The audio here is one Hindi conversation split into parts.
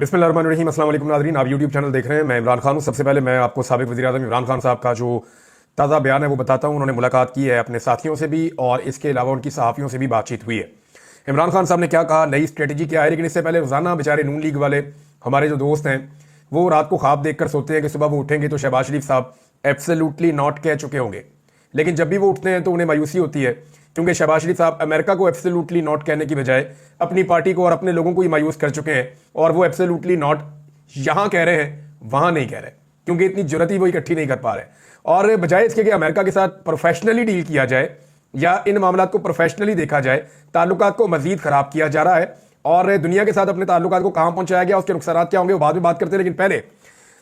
बिस्मिल्लाहिर्रहमानिर्रहीम। अस्सलाम वालेकुम नाज़रीन, आप यूट्यूब चैनल देख रहे हैं। मैं इमरान खान हूँ। सबसे पहले मैं आपको साबिक़ वज़ीर-ए-आज़म इमरान खान साहब का जो ताज़ा बयान है वो बताता हूँ। उन्होंने मुलाकात की है अपने साथियों से भी और इसके अलावा उनकी सहाफ़ियों से भी बातचीत हुई है। इमरान खान साहब ने क्या कहा, नई स्ट्रेटजी क्या है, लेकिन इससे पहले रोज़ाना बेचारे नून लीग वाले हमारे जो दोस्त हैं वो रात को ख्वाब देख कर सोते हैं कि सुबह वो उठेंगे तो शहबाज शरीफ साहब एब्सोल्युटली नॉट कह चुके होंगे, लेकिन जब भी वो उठते हैं तो उन्हें मायूसी होती है, क्योंकि शहबाज शरीफ साहब अमेरिका को एब्सोल्युटली नॉट कहने की बजाय अपनी पार्टी को और अपने लोगों को ही मायूस कर चुके हैं। और वो एब्सोल्युटली नॉट यहां कह रहे हैं, वहां नहीं कह रहे, क्योंकि इतनी जरूरत ही वो इकट्ठी नहीं कर पा रहे। और बजाय इसके कि अमेरिका के साथ प्रोफेशनली डील किया जाए या इन मामलों को प्रोफेशनली देखा जाए, ताल्लुकात को मजीद खराब किया जा रहा है। और दुनिया के साथ अपने ताल्लुकात को कहां पहुंचाया गया, उसके नुकसान क्या होंगे, वो बाद में बात करते हैं। लेकिन पहले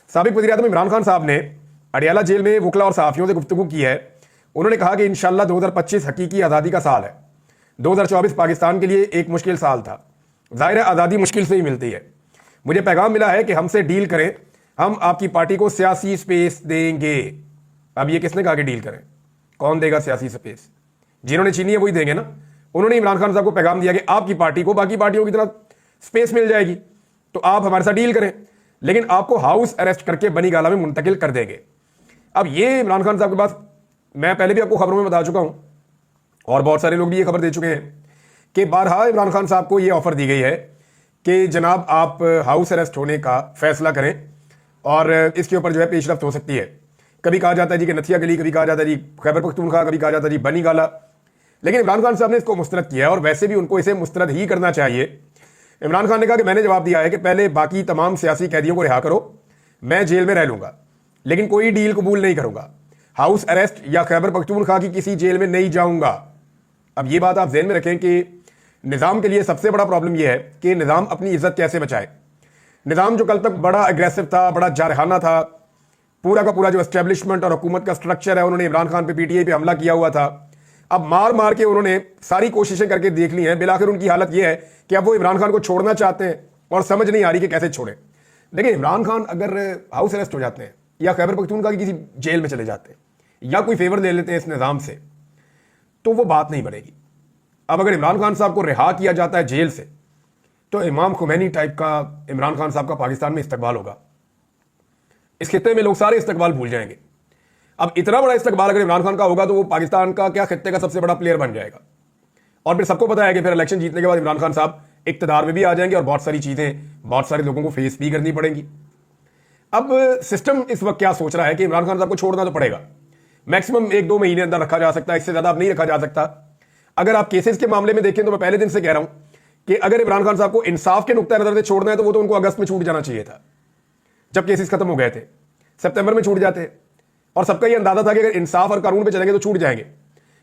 साबिक़ वज़ीर-ए-आज़म इमरान खान साहब ने अडियाला जेल में वकला और सहाफ़ियों से गुफ्तगू की है। उन्होंने कहा कि इंशाल्लाह 2025 हकीकी आज़ादी का साल है। 2024 पाकिस्तान के लिए एक मुश्किल साल था। ज़ाहिर है आज़ादी मुश्किल से ही मिलती है। मुझे पैगाम मिला है कि हमसे डील करें, हम आपकी पार्टी को सियासी स्पेस देंगे। अब ये किसने कहा कि डील करें? कौन देगा सियासी स्पेस? जिन्होंने छीनी है वही देंगे ना। उन्होंने इमरान खान साहब को पैगाम दिया कि आपकी पार्टी को बाकी पार्टियों की तरह स्पेस मिल जाएगी तो आप हमारे साथ डील करें, लेकिन आपको हाउस अरेस्ट करके बनी गाला में मुंतकिल कर देंगे। अब ये इमरान खान साहब के पास, मैं पहले भी आपको खबरों में बता चुका हूं और बहुत सारे लोग भी ये खबर दे चुके हैं कि बारहा इमरान खान साहब को ये ऑफर दी गई है कि जनाब आप हाउस अरेस्ट होने का फैसला करें और इसके ऊपर जो है पेशरफ्त हो सकती है। कभी कहा जाता है जी कि नथिया गली, कभी कहा जाता है जी खैबर पख्तूनख्वा, कभी कहा जाता है जी बनी गाला, लेकिन इमरान खान साहब ने इसको मुस्तरद किया है और वैसे भी उनको इसे मुस्तरद ही करना चाहिए। इमरान खान ने कहा कि मैंने जवाब दिया है कि पहले बाकी तमाम सियासी कैदियों को रिहा करो, मैं जेल में रह लूंगा, लेकिन कोई डील कबूल नहीं करूंगा, हाउस अरेस्ट या खैबर पख्तूनख्वा की किसी जेल में नहीं जाऊंगा। अब ये बात आप ज़हन में रखें कि निज़ाम के लिए सबसे बड़ा प्रॉब्लम यह है कि निज़ाम अपनी इज्जत कैसे बचाए। निज़ाम जो कल तक बड़ा अग्रेसिव था, बड़ा जारहाना था, पूरा का पूरा जो एस्टेब्लिशमेंट और हुकूमत का स्ट्रक्चर है, उन्होंने इमरान खान पे पीटीआई पे हमला किया हुआ था। अब मार मार के उन्होंने सारी कोशिशें करके देख ली हैं, बिलाखिर उनकी हालत यह है कि अब वो इमरान खान को छोड़ना चाहते हैं और समझ नहीं आ रही कि कैसे छोड़े। देखिए, इमरान खान अगर हाउस अरेस्ट हो जाते हैं या खैबर पख्तूनख्वा की किसी जेल में चले जाते हैं या कोई फेवर ले लेते हैं इस निज़ाम से, तो वो बात नहीं बनेगी। अब अगर इमरान खान साहब को रिहा किया जाता है जेल से, तो इमाम खुमैनी टाइप का इमरान खान साहब का पाकिस्तान में इस्तकबाल होगा। इस खित्ते में लोग सारे इस्तकबाल भूल जाएंगे। अब इतना बड़ा इस्तकबाल अगर इमरान खान का होगा तो वो पाकिस्तान का क्या खित्ते का सबसे बड़ा प्लेयर बन जाएगा। और फिर सबको पता है कि फिर इलेक्शन जीतने के बाद इमरान खान साहब इक्तदार में भी आ जाएंगे और बहुत सारी चीजें बहुत सारे लोगों को फेस भी करनी पड़ेंगी। अब सिस्टम इस वक्त क्या सोच रहा है कि इमरान खान साहब को छोड़ना तो पड़ेगा, मैक्सिमम 1-2 महीने अंदर रखा जा सकता है, इससे ज्यादा अब नहीं रखा जा सकता। अगर आप केसेस के मामले में देखें तो मैं पहले दिन से कह रहा हूं कि अगर इमरान खान साहब को इंसाफ के नुक्ता नजर से छोड़ना है तो वो तो उनको अगस्त में छूट जाना चाहिए था, जब केसेस खत्म हो गए थे। सितंबर में छूट जाते और सबका ये अंदाजा था कि अगर इंसाफ और कानून पे चलेंगे तो छूट जाएंगे,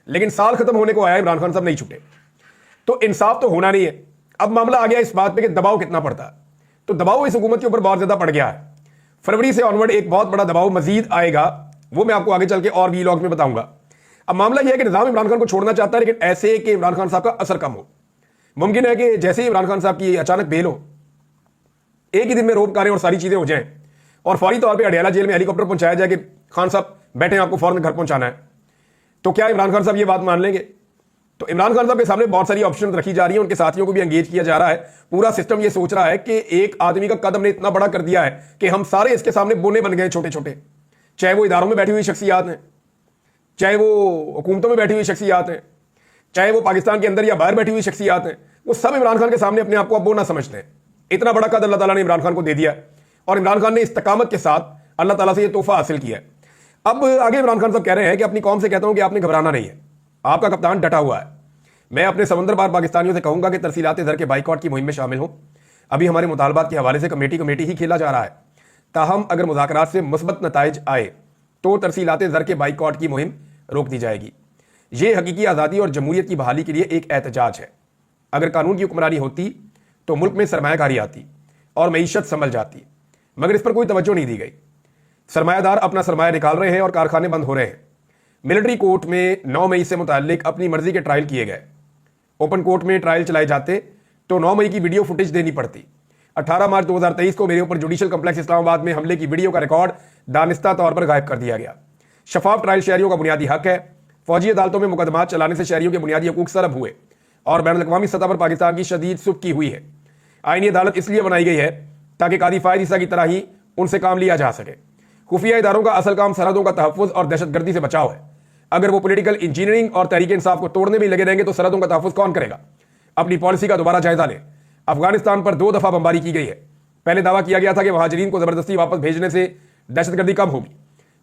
लेकिन साल खत्म होने को आया, इमरान खान साहब नहीं छूटे, तो इंसाफ तो होना नहीं है। अब मामला आ गया इस बात पे कि दबाव कितना पड़ता है, तो दबाव इस हुकूमत के ऊपर बहुत ज्यादा पड़ गया है। फरवरी से ऑनवर्ड एक बहुत बड़ा दबाव मजीद आएगा, वो मैं आपको आगे चल के और वीलॉग में बताऊंगा। अब मामला यह है कि निजाम इमरान खान को छोड़ना चाहता है, लेकिन ऐसे कि इमरान खान साहब का असर कम हो। मुमकिन है कि जैसे ही इमरान खान साहब की अचानक बेल हो, एक ही दिन में रोक कारें और सारी चीजें हो जाएं और फौरी तौर पे अडियाला जेल में हेलीकॉप्टर पहुंचाया जाए कि खान साहब बैठे, आपको फौरन घर पहुंचाना है, तो क्या इमरान खान साहब ये बात मान लेंगे? तो इमरान खान साहब के सामने बहुत सारी ऑप्शन रखी जा रही है, उनके साथियों को भी एंगेज किया जा रहा है। पूरा सिस्टम ये सोच रहा है कि एक आदमी का कदम ने इतना बड़ा कर दिया है कि हम सारे इसके सामने बोने बन गए छोटे छोटे, चाहे वो इदारों में बैठी हुई शख्सियात हैं, चाहे वो हुकूमतों में बैठी हुई शख्सियात हैं, चाहे वो पाकिस्तान के अंदर या बाहर बैठी हुई शख्सियात हैं, वो सब इमरान खान के सामने अपने आप को अब बोना समझते हैं। इतना बड़ा कद अल्लाह ताला ने इमरान खान को दे दिया और इमरान खान ने इस्तकामत के साथ अल्लाह ताला से ये तोहफा हासिल किया है। अब आगे इमरान खान साहब कह रहे हैं कि अपनी कौम से कहता हूं कि आपने घबराना नहीं है, आपका कप्तान डटा हुआ है। मैं अपने समंदर पार पाकिस्तानियों से कहूंगा कि तरसीलात ज़र के बाइकआउट की मुहिम में शामिल हो। अभी हमारे मुतालबात के हवाले से कमेटी ही खेला जा रहा है, ताहम अगर मुज़ाकरात से मुस्बत नताइज आए तो तरसीलात ज़र के बाइकआउट की मुहिम रोक दी जाएगी। यह हकीकी आज़ादी और जमहूरियत की बहाली के लिए एक एहतजाज है। अगर कानून की हुक्मरानी होती तो मुल्क में सरमायाकारी आती और मईशत संभल जाती, मगर इस पर कोई तवज्जो नहीं दी गई। सरमायादार अपना सरमाया निकाल रहे हैं और कारखाने बंद हो रहे हैं। मिलिट्री कोर्ट में 9 मई से मुताल्लिक अपनी मर्जी के ट्रायल किए गए। ओपन कोर्ट में ट्रायल चलाए जाते तो 9 मई की वीडियो फुटेज देनी पड़ती। 18 मार्च 2023 को मेरे ऊपर जुडिशल कम्प्लेक्स इस्लामाबाद में हमले की वीडियो का रिकॉर्ड दानिस्ता तौर पर गायब कर दिया गया। शफाफ ट्रायल शहरियों का बुनियादी हक है। फौजी अदालतों में मुकदमात चलाने से शहरियों के बुनियादी हकूक सरब हुए और बैनुल अक़वामी सतह पर पाकिस्तान की शदीद सुबकी हुई है। आईनी अदालत इसलिए बनाई गई है ताकि कादी फायद ईसा की तरह ही उनसे काम लिया जा सके। खुफिया इदारों का असल काम सरहदों का तहफ़्फ़ुज़ और दहशतगर्दी से बचाव है। अगर वो पॉलिटिकल इंजीनियरिंग और तहरीक इंसाफ को तोड़ने में लगे रहेंगे तो सरहदों का तहफ़्फ़ुज़ कौन करेगा? अपनी पॉलिसी का दोबारा जायजा लें। अफगानिस्तान पर 2 दफा बमबारी की गई है। पहले दावा किया गया था कि महाजरीन को जबरदस्ती वापस भेजने से दहशतगर्दी कम होगी,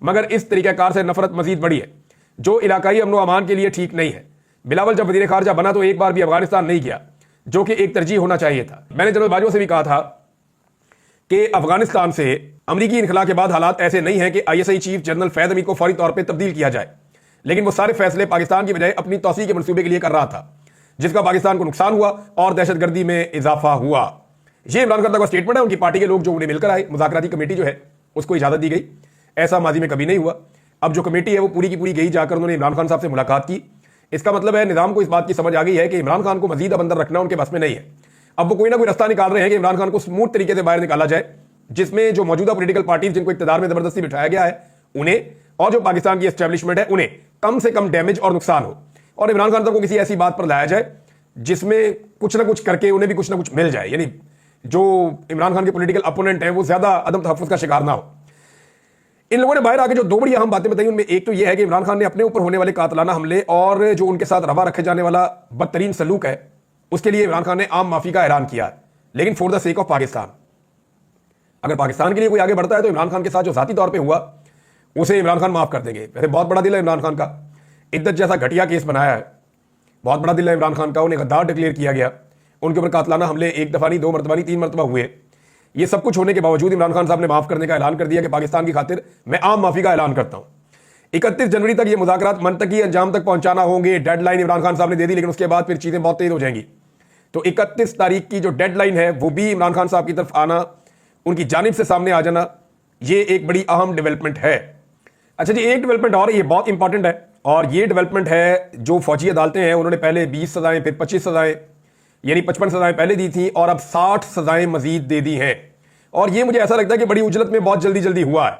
मगर इस तरीक़ाकार से नफरत मजीद बढ़ी है, जो इलाकाई अमन व अमान के लिए ठीक नहीं है। बिलावल जब वज़ीर ख़ारजा बना तो एक बार भी अफगानिस्तान नहीं गया, जो कि एक तरजीह होना चाहिए था। मैंने जनरल बाजवा से भी कहा था कि अफगानिस्तान से अमरीकी इनखला के बाद हालात ऐसे नहीं है कि ISI चीफ जनरल फैद हमीद को फौरी तौर पर तब्दील किया जाए, लेकिन वो सारे फैसले पाकिस्तान की बजाय अपनी तौसीक़ के मनसूबे के लिए कर रहा था, जिसका पाकिस्तान को नुकसान हुआ और दहशतगर्दी में इजाफा हुआ। ये इमरान खान का स्टेटमेंट है। उनकी पार्टी के लोग जो उन्हें मिलकर आए, मुज़ाकराती कमेटी जो है उसको इजाजत दी गई। ऐसा माजी में कभी नहीं हुआ। अब जो कमेटी है वो पूरी की पूरी गई, जाकर उन्होंने इमरान खान साहब से मुलाकात की। इसका मतलब है निज़ाम को इस बात की समझ आ गई है कि इमरान खान को मजीद अब अंदर रखना उनके बस में नहीं है। अब वो कोई ना कोई रास्ता निकाल रहे हैं कि इमरान खान को स्मूथ तरीके से बाहर निकाला जाए, जिसमें जो मौजूदा पॉलिटिकल पार्टीज जिनको इक़्तिदार में जबरदस्ती बिठाया गया है उन्हें, और जो पाकिस्तान की एस्टेब्लिशमेंट है उन्हें कम से कम डैमेज और नुकसान हो, और इमरान खान साहब को किसी ऐसी बात पर लाया जाए जिसमें कुछ ना कुछ करके उन्हें भी कुछ ना कुछ मिल जाए, यानी जो इमरान खान के पॉलिटिकल अपोनेंट हैं वो ज्यादा अदम तहफ़्फ़ुज़ का शिकार ना हो। इन लोगों ने बाहर आके जो 2 बड़ी अहम बातें बताई, उनमें एक तो यह है कि इमरान खान ने अपने ऊपर होने वाले कातलाना हमले और जो उनके साथ रवा रखे जाने वाला बदतरीन सलूक है उसके लिए इमरान खान ने आम माफी का ऐलान किया है, लेकिन for the sake of Pakistan. अगर पाकिस्तान के लिए कोई आगे बढ़ता है तो इमरान खान के साथ जो जाती तौर पर हुआ उसे इमरान खान माफ कर देंगे। वैसे बहुत बड़ा दिल है इमरान खान का, इद्दत जैसा घटिया केस बनाया है, बहुत बड़ा दिल है इमरान खान का। उन्हें गद्दार डिक्लेयर किया गया, उनके ऊपर कातलाना हमले 1 दफा नहीं, 2 मरतबा नहीं, 3 मरतबा हुए। ये सब कुछ होने के बावजूद इमरान खान साहब ने माफ करने का ऐलान कर दिया कि पाकिस्तान की खातिर मैं आम माफी का ऐलान करता हूं। 31 जनवरी तक ये मुज़ाकरात मंतकी अंजाम तक पहुंचाना होंगे, डेडलाइन इमरान खान साहब ने दे दी, लेकिन उसके बाद फिर चीजें बहुत तेज हो जाएंगी। तो 31 तारीख की जो डेडलाइन है वो भी इमरान खान साहब की तरफ आना, उनकी जानिब से सामने आ जाना, ये एक बड़ी अहम डेवलपमेंट है। अच्छा जी, एक डेवलपमेंट और, ये बहुत इंपॉर्टेंट है, और ये डेवलपमेंट है जो फौजी अदालतें हैं उन्होंने पहले 20 सजाएं, फिर 25 सजाएं, यानी 55 सजाएं पहले दी थी और अब 60 सजाएं मजीद दे दी हैं। और ये मुझे ऐसा लगता है कि बड़ी उजलत में बहुत जल्दी जल्दी हुआ है।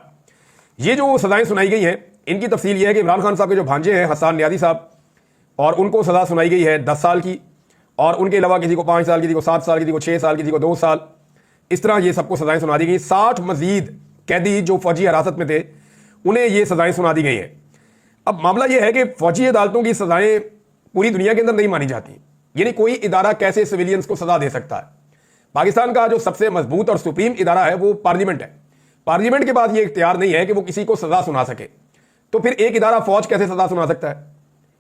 ये जो सजाएं सुनाई गई हैं इनकी तफसील ये है कि इमरान खान साहब के जो भांजे हैं हसन नियाज़ी साहब, और उनको सजा सुनाई गई है 10 साल की, और उनके अलावा किसी को 5 साल, किसी को 7 साल, किसी को 6 साल, किसी को 2 साल, इस तरह ये सबको सजाएं सुना दी गई। 60 मजीद कैदी जो फौजी हिरासत में थे उन्हें ये सजाएं सुना दी गई हैं। अब मामला यह है कि फौजी अदालतों की सजाएं पूरी दुनिया के अंदर नहीं मानी जाती, यानी कोई इदारा कैसे सिविलियंस को सजा दे सकता है। पाकिस्तान का जो सबसे मजबूत और सुप्रीम इदारा है वो पार्लियामेंट है। पार्लियामेंट के बाद ये इख्तियार नहीं है कि वो किसी को सजा सुना सके, तो फिर एक इदारा फौज कैसे सजा सुना सकता है?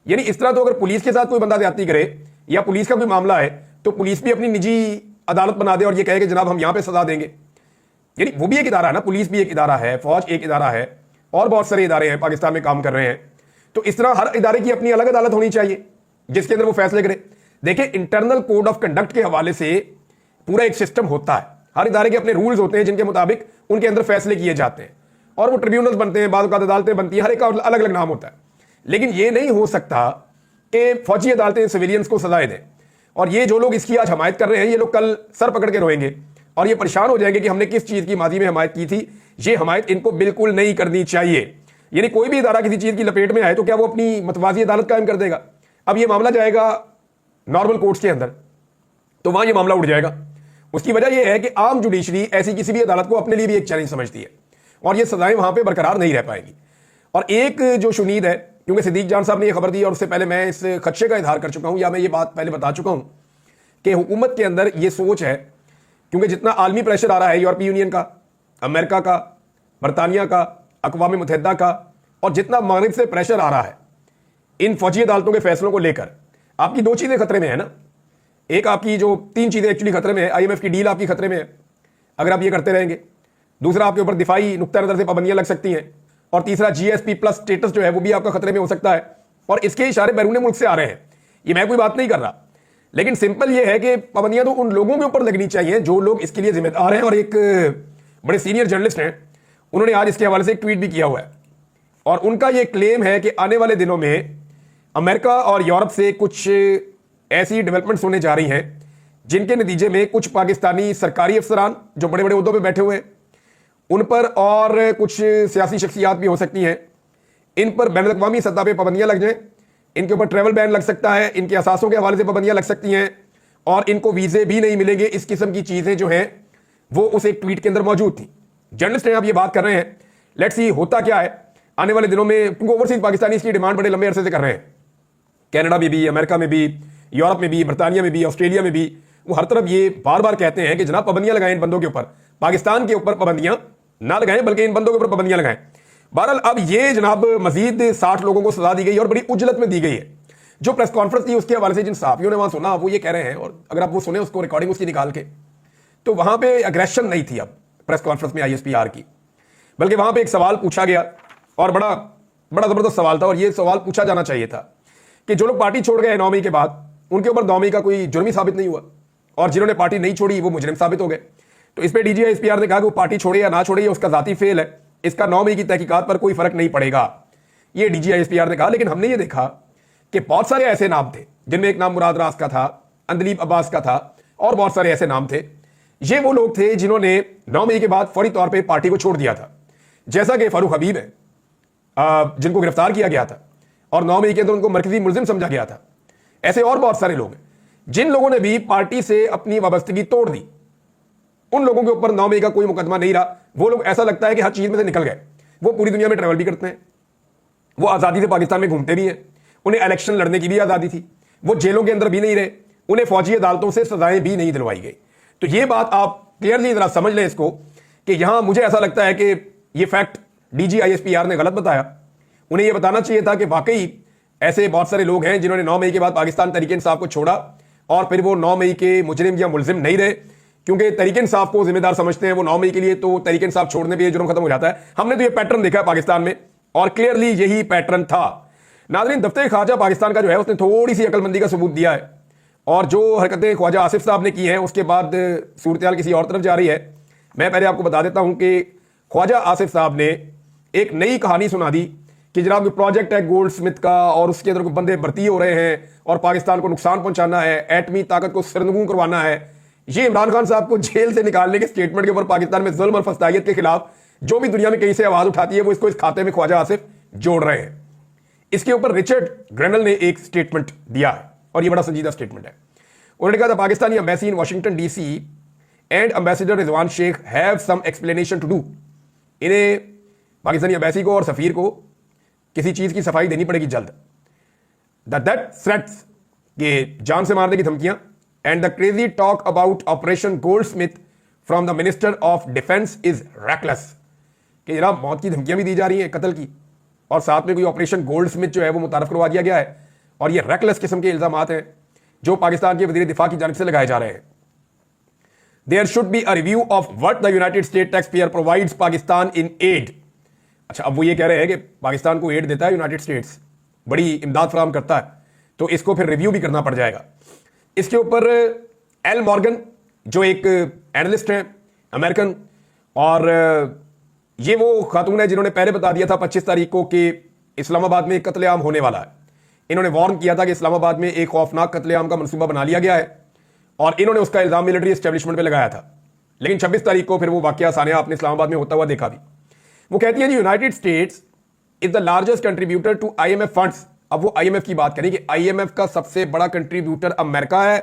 यानी इस तरह तो अगर पुलिस के साथ कोई बंदा ज्यादती करे या पुलिस का कोई मामला है तो पुलिस भी अपनी निजी अदालत बना दे और ये कहे कि जनाब हम यहां पर सजा देंगे, यानी वो भी एक इदारा है ना, पुलिस भी एक इदारा है, फौज एक इदारा है, और बहुत सारे इदारे हैं पाकिस्तान में काम कर रहे हैं। तो इस तरह हर इदारे की अपनी अलग अदालत होनी चाहिए जिसके अंदर वो फैसले करे। देखिए, इंटरनल कोड ऑफ कंडक्ट के हवाले से पूरा एक सिस्टम होता है, हर इदारे के अपने रूल्स होते हैं जिनके मुताबिक उनके अंदर फैसले किए जाते हैं, और वो ट्रिब्यूनल्स बनते हैं, बाद अदालतें बनती हैं, हर एक का अलग अलग नाम होता है। लेकिन ये नहीं हो सकता कि फौजी अदालतें सिविलियंस को सजाएं दें, और ये जो लोग इसकी आज हमायत कर रहे हैं ये लोग कल सर पकड़ के रोएंगे और ये परेशान हो जाएंगे कि हमने किस चीज की माजी में हमायत की थी। ये हमायत इनको बिल्कुल नहीं करनी चाहिए। यानी कोई भी इदारा किसी चीज की लपेट में आए तो क्या वो अपनी मतवाजी अदालत कायम कर देगा? अब ये मामला जाएगा नॉर्मल कोर्ट्स के अंदर, तो वहां ये मामला उठ जाएगा। उसकी वजह यह है कि आम जुडिशरी ऐसी किसी भी अदालत को अपने लिए भी एक चैलेंज समझती है, और ये सजाएं वहां पर बरकरार नहीं रह पाएंगी। और एक जो शुनीद है, क्योंकि सिद्दीक जान साहब ने यह खबर दी और उससे पहले मैं इस खदशे का इजहार कर चुका हूं, या मैं ये बात पहले बता चुका हूं कि हुकूमत के अंदर यह सोच है, क्योंकि जितना आलमी प्रेशर आ रहा है यूरोपीय यूनियन का, अमेरिका का, बरतानिया का, अक़वाम मुत्तहिदा का, और जितना मगरिब से प्रेशर आ रहा है इन फौजी अदालतों के फैसलों को लेकर, आपकी 2 चीजें खतरे में है ना। एक आपकी जो 3 चीजें एक्चुअली खतरे में है, IMF की डील आपकी खतरे में है अगर आप ये करते रहेंगे। दूसरा, आपके ऊपर दिफाई नुक्ता नजर से पाबंदियां लग सकती हैं, और तीसरा GSP+ स्टेटस जो है वो भी आपका खतरे में हो सकता है। और इसके इशारे बैरून मुल्क से आ रहे हैं, ये मैं कोई बात नहीं कर रहा, लेकिन सिंपल ये है कि पाबंदियां तो उन लोगों के ऊपर लगनी चाहिए जो लोग इसके लिए जिम्मेदार हैं। और एक बड़े सीनियर जर्नलिस्ट हैं, उन्होंने आज इसके हवाले से एक ट्वीट भी किया हुआ है, और उनका यह क्लेम है कि आने वाले दिनों में अमेरिका और यूरोप से कुछ ऐसी डेवलपमेंट्स होने जा रही हैं जिनके नतीजे में कुछ पाकिस्तानी सरकारी अफसरान जो बड़े बड़े ओहदों पे बैठे हुए हैं उन पर, और कुछ सियासी शख्सियात भी हो सकती हैं, इन पर बैनुल-अक़वामी सतह पे पाबंदियां लग जाएं, इनके ऊपर ट्रैवल बैन लग सकता है, इनके असासों के हवाले से पाबंदियां लग सकती हैं, और इनको वीज़े भी नहीं मिलेंगे। इस किस्म की चीज़ें जो हैं वो उस एक ट्वीट के अंदर मौजूद थी। जर्नलिस्ट हैं, आप ये बात कर रहे हैं, लेट्स सी होता क्या है आने वाले दिनों में, क्योंकि ओवरसीज पाकिस्तानी इसकी डिमांड बड़े लंबे अरसे से कर रहे हैं। कनाडा में भी, अमेरिका में भी, यूरोप में भी, बर्तानिया में भी, ऑस्ट्रेलिया में भी, वो हर तरफ ये बार बार कहते हैं कि जनाब पाबंदियां लगाएं इन बंदों के ऊपर, पाकिस्तान के ऊपर पाबंदियां ना लगाएं बल्कि इन बंदों के ऊपर पाबंदियां लगाएं। बहरहाल अब ये जनाब मजीद 60 लोगों को सजा दी गई और बड़ी उजलत में दी गई है। जो प्रेस कॉन्फ्रेंस थी उसके हवाले से जिन सहाफियों ने वहां सुना वो ये कह रहे हैं, और अगर आप वो सुने उसको रिकॉर्डिंग उसकी निकाल के, तो वहां पे अग्रेशन नहीं थी अब प्रेस कॉन्फ्रेंस में ISPR की, बल्कि वहां पे एक सवाल पूछा गया और बड़ा बड़ा जबरदस्त सवाल था। और ये सवाल पूछा जाना चाहिए था कि जो लोग पार्टी छोड़ गए 9 मई के बाद, उनके ऊपर 9 मई का कोई जुर्म ही साबित नहीं हुआ, और जिन्होंने पार्टी नहीं छोड़ी वो मुजरिम साबित हो गए। तो इस पर DG ISPR ने कहा कि वो पार्टी छोड़े या ना छोड़े, उसका जाती फेल है, इसका 9 मई की तहकीकात पर कोई फर्क नहीं पड़ेगा, ये DG ISPR ने कहा। लेकिन हमने ये देखा कि बहुत सारे ऐसे नाम थे, जिनमें एक नाम मुराद रास का था, अंदलीब अब्बास का था, और बहुत सारे ऐसे नाम थे। ये वो लोग थे जिन्होंने 9 मई के बाद फौरी तौर पर पार्टी को छोड़ दिया था, जैसा कि फारूक हबीब है जिनको गिरफ्तार किया गया था और 9 मई के अंदर उनको मरकजी मुलजिम समझा गया था। ऐसे और बहुत सारे लोग हैं जिन लोगों ने भी पार्टी से अपनी वाबस्तगी तोड़ दी। उन लोगों के ऊपर 9 मई का कोई मुकदमा नहीं रहा। वो लोग ऐसा लगता है कि हर चीज में से निकल गए, वो पूरी दुनिया में ट्रैवल भी करते हैं, वो आज़ादी से पाकिस्तान में घूमते भी हैं, उन्हें इलेक्शन लड़ने की भी आज़ादी थी, वो जेलों के अंदर भी नहीं रहे, उन्हें फौजी अदालतों से सजाएं भी नहीं दिलवाई गई। तो ये बात आप क्लियरली जरा समझ लें इसको, कि यहां मुझे ऐसा लगता है कि ये फैक्ट DG ISPR ने गलत बताया। उन्हें यह बताना चाहिए था कि वाकई ऐसे बहुत सारे लोग हैं जिन्होंने 9 मई के बाद पाकिस्तान तहरीक-ए-इंसाफ को छोड़ा और फिर वो 9 मई के मुजरिम या मुलजिम नहीं रहे, क्योंकि तहरीक-ए-इंसाफ को जिम्मेदार समझते हैं वो 9 मई के लिए, तो तहरीक-ए-इंसाफ छोड़ने पर यह जुर्म खत्म हो जाता है। हमने तो ये पैटर्न देखा है पाकिस्तान में और क्लियरली यही पैटर्न था। नाज़रीन, दफ्तर ख्वाजा पाकिस्तान का जो है उसने थोड़ी सी अकलमंदी का सबूत दिया है, और जो हरकतें ख्वाजा आसिफ साहब ने की हैं उसके बाद सूरत हाल किसी और तरफ जा रही है। मैं पहले आपको बता देता हूं कि ख्वाजा आसिफ साहब ने एक नई कहानी सुना दी कि जनाब प्रोजेक्ट है गोल्ड स्मिथ का और उसके अंदर कुछ बंदे भर्ती हो रहे हैं और पाकिस्तान को नुकसान पहुंचाना है, एटमी ताकत को सरनगू करवाना है। ये इमरान खान साहब को जेल से निकालने के स्टेटमेंट के ऊपर पाकिस्तान में जुल्म और फस्तायत के खिलाफ जो भी दुनिया में कहीं से आवाज उठाती है वो इसको इस खाते में ख्वाजा आसिफ जोड़ रहे हैं। इसके ऊपर रिचर्ड ग्रेनल ने एक स्टेटमेंट दिया है और ये बड़ा संजीदा स्टेटमेंट है। उन्होंने कहा था Pakistani embassy in Washington DC and ambassador Rizwan Sheikh have some explanation to do. इन्हें पाकिस्तानी एम्बेसी को और सफीर को किसी चीज की सफाई देनी पड़ेगी जल्द। दैट थ्रेट्स के जान से मारने की धमकियां and the crazy talk about operation Goldsmith from the minister of defence is reckless. कि जनाब मौत की धमकियां भी दी जा रही हैं, कत्ल की, और साथ में कोई ऑपरेशन गोल्ड स्मिथ जो है वो मुतारफ करवा दिया गया है, और ये रैकलेस किस्म के इल्जामात हैं जो पाकिस्तान के वजीर दिफा की जानिब से लगाए जा रहे हैं। There should be a review of what the United State tax payer provides Pakistan in aid. अच्छा, अब वो ये कह रहे हैं कि पाकिस्तान को एड देता है यूनाइटेड स्टेट्स, बड़ी इमदाद फराहम करता है, तो इसको फिर रिव्यू भी करना पड़ जाएगा। इसके ऊपर एल मॉर्गन जो एक एनालिस्ट हैं अमेरिकन, और ये वो खातून है जिन्होंने पहले बता दिया था 25 तारीख को कि इस्लामाबाद में एक कत्लेआम होने वाला है। इन्होंने वार्न किया था कि इस्लामाबाद में एक खौफनाक कत्लेआम का मंसूबा बना लिया गया है, और इन्होंने उसका इल्जाम मिलिट्री एस्टेब्लिशमेंट पे लगाया था। लेकिन 26 तारीख को फिर वो वाकया सानिया आपने इस्लामाबाद में होता हुआ देखा भी। वो कहती है जी United States is the largest contributor to IMF funds. अब वो IMF की बात करें कि IMF का सबसे बड़ा कंट्रीब्यूटर अमेरिका है,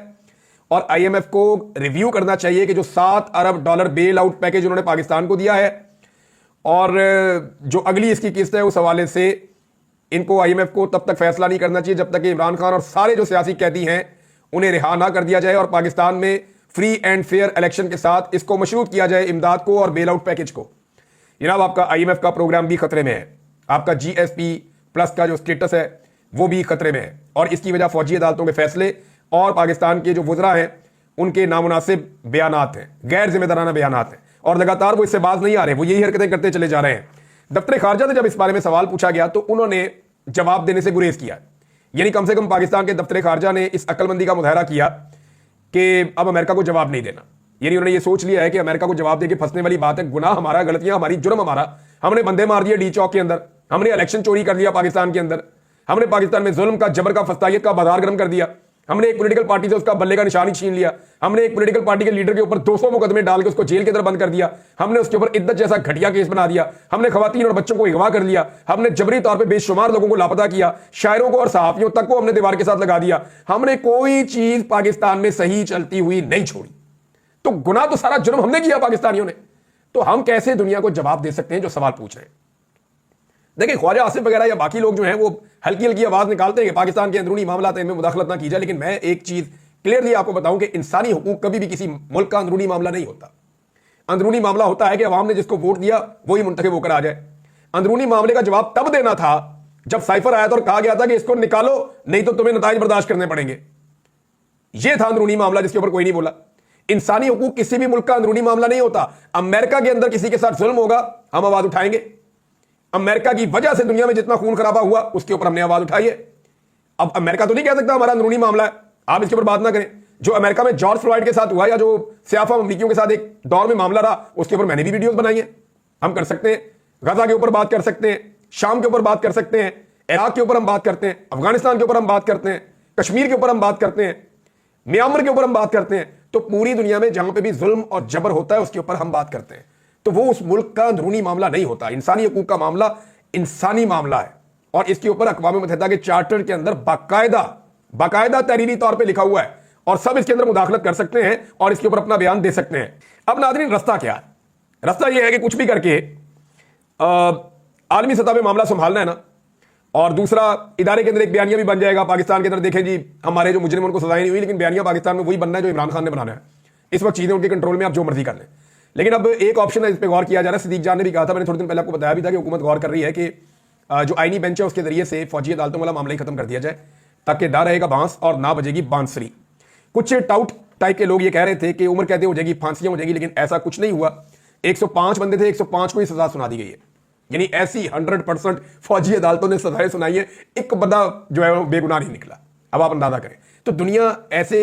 और IMF को रिव्यू करना चाहिए कि जो $7 अरब बेल आउट पैकेज उन्होंने पाकिस्तान को दिया है, और जो अगली इसकी किस्त है उस हवाले से इनको IMF को तब तक फैसला नहीं करना चाहिए जब तक कि इमरान खान और सारे जो सियासी कैदी हैं उन्हें रिहा ना कर दिया जाए, और पाकिस्तान में फ्री एंड फेयर इलेक्शन के साथ इसको मशरूत किया जाए, इमदाद को और बेल आउट पैकेज को। जनाब आपका IMF का प्रोग्राम भी खतरे में है, आपका GSP+ का जो स्टेटस है वो भी खतरे में है, और इसकी वजह फौजी अदालतों के फैसले और पाकिस्तान के जो वज़रा हैं उनके नामुनासिब बयानात हैं, गैर जिम्मेदाराना बयानात हैं, और लगातार वो इससे बाज नहीं आ रहे, वो यही हरकतें करते चले जा रहे हैं। दफ्तर खारजा से जब इस बारे में सवाल पूछा गया तो उन्होंने जवाब देने से गुरेज किया, यानी कम से कम पाकिस्तान के दफ्तर खारजा ने इस अक्लमंदी का मुजाहरा किया कि अब अमेरिका को जवाब नहीं देना। यानी उन्होंने ये सोच लिया है कि अमेरिका को जवाब देके फंसने वाली बात है, गुनाह हमारा, गलतियां हमारी, जुर्म हमारा, हमने बंदे मार दिए डी चौक के अंदर, हमने इलेक्शन चोरी कर लिया पाकिस्तान के अंदर, हमने पाकिस्तान में जुल्म का, जबर का, फस्तायत का बाजार गर्म कर दिया, हमने एक पॉलिटिकल पार्टी से उसका बल्ले का निशानी छीन लिया, हमने एक पॉलिटिकल पार्टी के लीडर के ऊपर 200 मुकदमे डाल के उसको जेल के अंदर बंद कर दिया, हमने उसके ऊपर इद्दत जैसा घटिया केस बना दिया, हमने खवातीन और बच्चों को अगवा कर लिया, हमने जबरी तौर पे बेशुमार लोगों को लापता किया, शायरों को और सहाफियों तक को हमने दीवार के साथ लगा दिया, हमने कोई चीज पाकिस्तान में सही चलती हुई नहीं छोड़ी। तो गुनाह तो सारा जुर्म हमने किया पाकिस्तानियों ने, तो हम कैसे दुनिया को जवाब दे सकते हैं जो सवाल पूछ रहे हैं? देखिए, ख्वाजा आसिफ वगैरह या बाकी लोग जो हैं वो हल्की हल्की आवाज निकालते हैं कि पाकिस्तान के अंदरूनी मामला है, इनमें मुदाखलत ना की जाए, लेकिन मैं एक चीज क्लियरली आपको बताऊं कि इंसानी हुकूक कभी भी किसी मुल्क का अंदरूनी मामला नहीं होता। अंदरूनी मामला होता है कि अवाम ने जिसको वोट दिया वही मुंतखब होकर आ जाए। अंदरूनी मामले का जवाब तब देना था जब साइफर आया था और कहा गया था कि इसको निकालो, नहीं तो तुम्हें नताइज बर्दाश्त करने पड़ेंगे। यह था अंदरूनी मामला जिसके ऊपर कोई नहीं बोला। इंसानी हुकूक किसी भी मुल्क का अंदरूनी मामला नहीं होता। अमेरिका के अंदर किसी के साथ जुल्म होगा, हम आवाज उठाएंगे। अमेरिका की वजह से दुनिया में जितना खून खराबा हुआ उसके ऊपर हमने आवाज उठाई है। अब अमेरिका तो नहीं कह सकता हमारा अंदरूनी मामला है, आप इसके ऊपर बात ना करें। जो अमेरिका में जॉर्ज फ्लॉयड के साथ हुआ या जो सियाफा अमरीकियों के साथ एक दौर में मामला रहा, उसके ऊपर मैंने भी वीडियोस बनाई है। हम कर सकते हैं, गजा के ऊपर बात कर सकते हैं, शाम के ऊपर बात कर सकते हैं, इराक के ऊपर हम बात करते हैं, अफगानिस्तान के ऊपर हम बात करते हैं, कश्मीर के ऊपर हम बात करते हैं, म्यांमार के ऊपर हम बात करते हैं। तो पूरी दुनिया में जहां पे भी जुल्म और जबर होता है उसके ऊपर हम बात करते हैं। तो वो उस मुल्क का अंदरूनी मामला नहीं होता। इंसानी हुकूक का मामला इंसानी मामला है और इसके ऊपर अक़वाम मुत्तहिदा के चार्टर के अंदर बाकायदा तहरीरी तौर पे लिखा हुआ है और सब इसके अंदर मुदाखलत कर सकते हैं और इसके ऊपर अपना बयान दे सकते हैं। अब नाज़रीन, रास्ता क्या है? रास्ता यह है कि कुछ भी करके आलमी सतह पे मामला संभालना है ना, और दूसरा इदारे के अंदर एक बयानिया भी बन जाएगा पाकिस्तान के अंदर। देखें जी, हमारे जो मुजरिम उनको सजाएं नहीं हुई, लेकिन बयानिया पाकिस्तान में वही बनना है जो इमरान खान ने बनाना है। इस वक्त चीजें उनके कंट्रोल में, आप जो मर्जी कर लें। लेकिन अब एक ऑप्शन है, इस पर गौर किया जा रहा है। सिद्दीक जान ने भी कहा था, मैंने थोड़े दिन पहले आपको बताया भी था कि हुकूमत गौर कर रही है कि जो आईनी बेंच है उसके जरिए से फौजी अदालतों वाला मामला ही खत्म कर दिया जाए, ताकि ना रहेगा बांस और ना बजेगी बांसुरी। कुछ टाउट टाइप के लोग ये कह रहे थे कि उम्र कैद हो जाएगी, फांसियां हो जाएगी, लेकिन ऐसा कुछ नहीं हुआ। 105 बंदे थे, 105 को ही सजा सुना दी गई है। यानी ऐसी 100% फौजी अदालतों ने सजाएं सुनाई है, एक बंदा जो है वो बेगुनाह नहीं निकला। अब आप अंदाजा करें, तो दुनिया ऐसे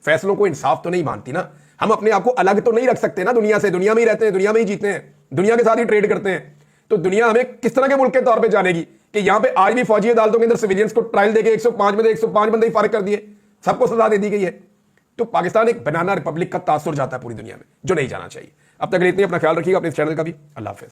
फैसलों को इंसाफ तो नहीं मानती ना। हम अपने आप को अलग तो नहीं रख सकते ना दुनिया से। दुनिया में ही रहते हैं, दुनिया में ही जीते हैं, दुनिया के साथ ही ट्रेड करते हैं। तो दुनिया हमें किस तरह के मुल्क के तौर पे जानेगी कि यहां पे आज भी फौजी अदालतों के अंदर सिविलियंस को ट्रायल देके 105 बंदे ही फारिग कर दिए, सबको सजा दे दी गई है। तो पाकिस्तान एक बनाना रिपब्लिक का तासुर जाता है पूरी दुनिया में, जो नहीं जाना चाहिए। अब तक इतनी, अपना ख्याल रखिएगा, अपने चैनल का भी। अल्लाह हाफिज़।